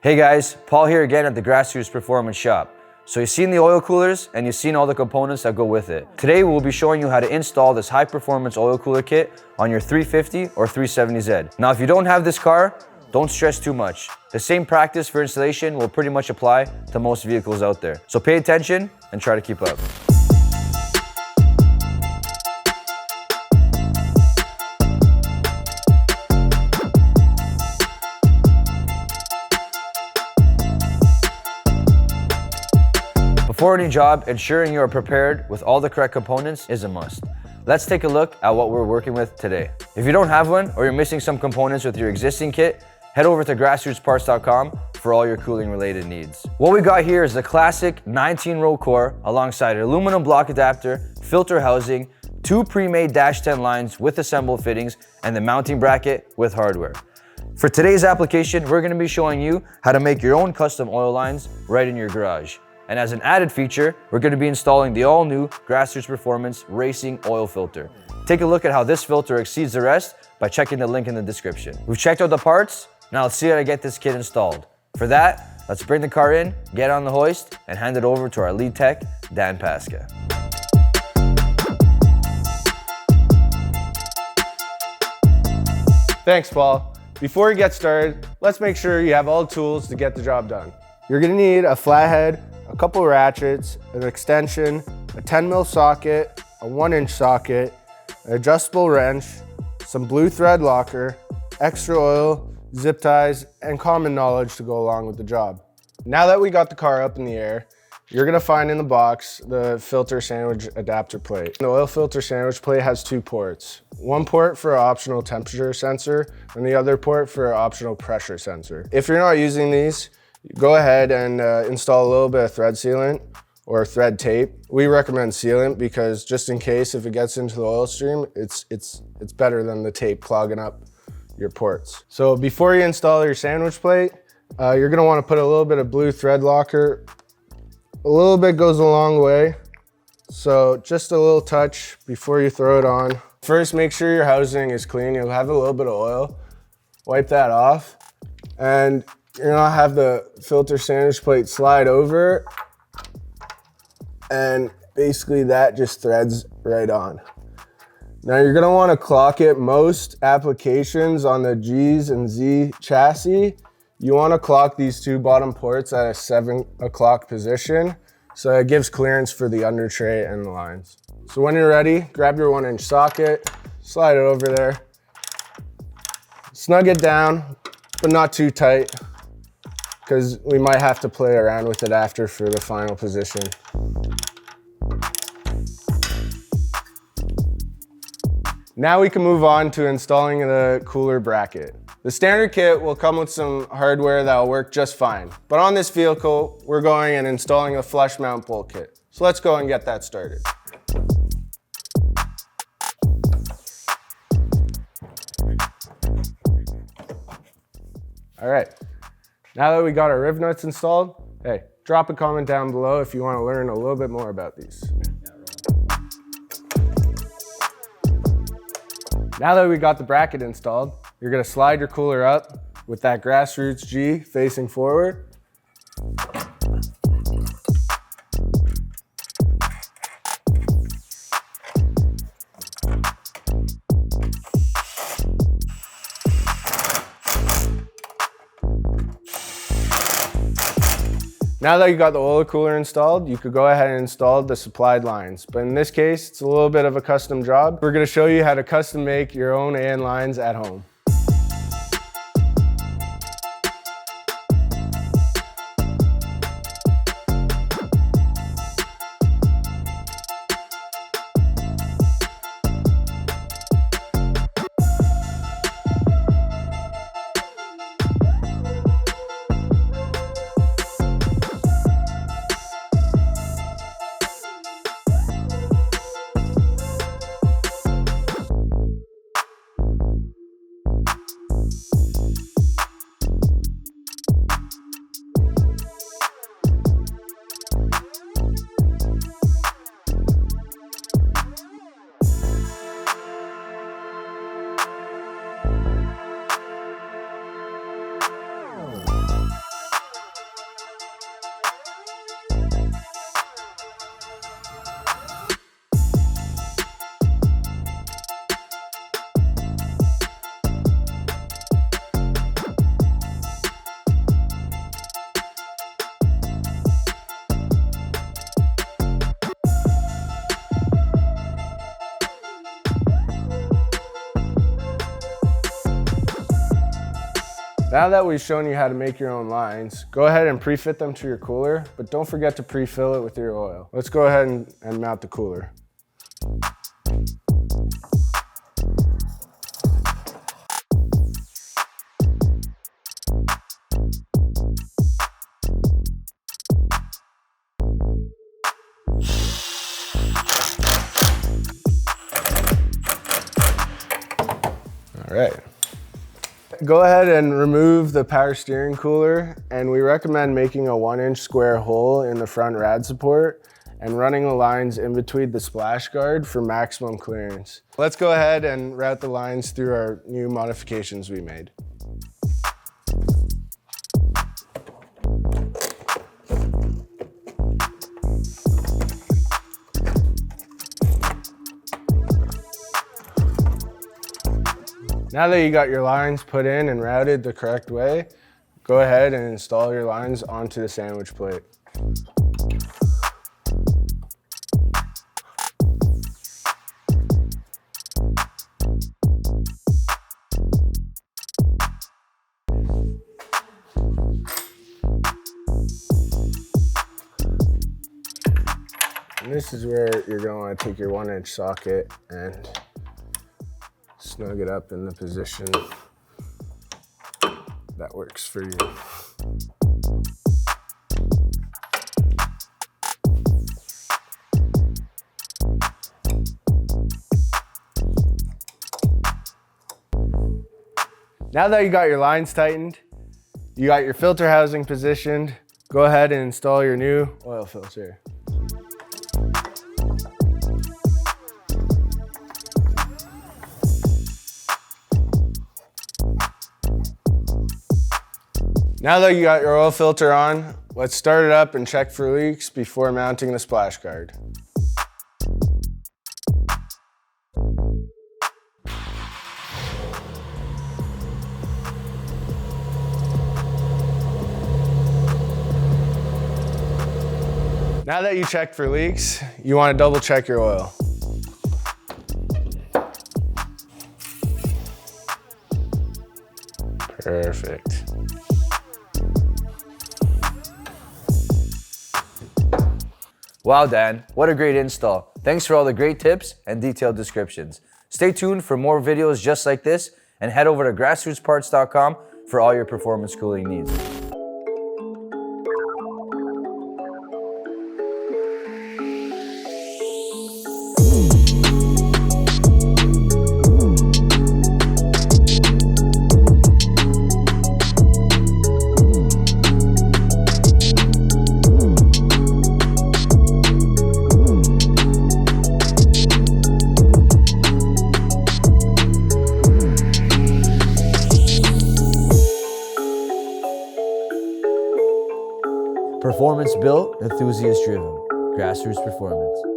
Hey guys, Paul here again at the Grassroots Performance shop. So you've seen the oil coolers and you've seen all the components that go with it. Today we'll be showing you how to install this high performance oil cooler kit on your 350 or 370Z. Now if you don't have this car, don't stress too much. The same practice for installation will pretty much apply to most vehicles out there. So pay attention and try to keep up. Before any job, ensuring you are prepared with all the correct components is a must. Let's take a look at what we're working with today. If you don't have one or you're missing some components with your existing kit, head over to grassrootsparts.com for all your cooling related needs. What we got here is the classic 19-row core alongside an aluminum block adapter, filter housing, 2 pre-made -10 lines with assembled fittings, and the mounting bracket with hardware. For today's application, we're going to be showing you how to make your own custom oil lines right in your garage. And as an added feature, we're going to be installing the all-new Grassroots Performance Racing Oil Filter. Take a look at how this filter exceeds the rest by checking the link in the description. We've checked out the parts, now let's see how to get this kit installed. For that, let's bring the car in, get on the hoist, and hand it over to our lead tech, Dan Pasca. Thanks, Paul. Before we get started, let's make sure you have all the tools to get the job done. You're going to need a flathead, a couple ratchets, an extension, a 10mm socket, a 1-inch socket, an adjustable wrench, some blue thread locker, extra oil, zip ties, and common knowledge to go along with the job. Now that we got the car up in the air, you're gonna find in the box the filter sandwich adapter plate. The oil filter sandwich plate has 2 ports. One port for an optional temperature sensor and the other port for an optional pressure sensor. If you're not using these, go ahead and install a little bit of thread sealant or thread tape. We recommend sealant because just in case if it gets into the oil stream, it's better than the tape clogging up your ports. So before you install your sandwich plate, you're gonna wanna put a little bit of blue thread locker. A little bit goes a long way. So just a little touch before you throw it on. First, make sure your housing is clean. You'll have a little bit of oil. Wipe that off. And you're gonna have the filter sandwich plate slide over, and basically that just threads right on. Now you're gonna wanna clock it. Most applications on the G's and Z chassis, you wanna clock these 2 bottom ports at a 7 o'clock position, so it gives clearance for the under tray and the lines. So when you're ready, grab your 1-inch socket, slide it over there, snug it down, but not too tight, because we might have to play around with it after for the final position. Now we can move on to installing the cooler bracket. The standard kit will come with some hardware that will work just fine, but on this vehicle, we're going and installing a flush mount bolt kit. So let's go and get that started. All right. Now that we got our riv nuts installed, hey, drop a comment down below if you want to learn a little bit more about these. Now that we got the bracket installed, you're going to slide your cooler up with that Grassroots G facing forward. Now that you got the oil cooler installed, you could go ahead and install the supplied lines. But in this case, it's a little bit of a custom job. We're gonna show you how to custom make your own AN lines at home. Now that we've shown you how to make your own lines, go ahead and pre-fit them to your cooler, but don't forget to pre-fill it with your oil. Let's go ahead and mount the cooler. All right. Go ahead and remove the power steering cooler, and we recommend making a 1-inch square hole in the front rad support and running the lines in between the splash guard for maximum clearance. Let's go ahead and route the lines through our new modifications we made. Now that you got your lines put in and routed the correct way, go ahead and install your lines onto the sandwich plate. And this is where you're going to want to take your 1-inch socket and snug it up in the position that works for you. Now that you got your lines tightened, you got your filter housing positioned, go ahead and install your new oil filter. Now that you got your oil filter on, let's start it up and check for leaks before mounting the splash guard. Now that you checked for leaks, you want to double check your oil. Perfect. Wow, Dan, what a great install. Thanks for all the great tips and detailed descriptions. Stay tuned for more videos just like this and head over to grassrootsparts.com for all your performance cooling needs. Performance built, enthusiast driven. Grassroots Performance.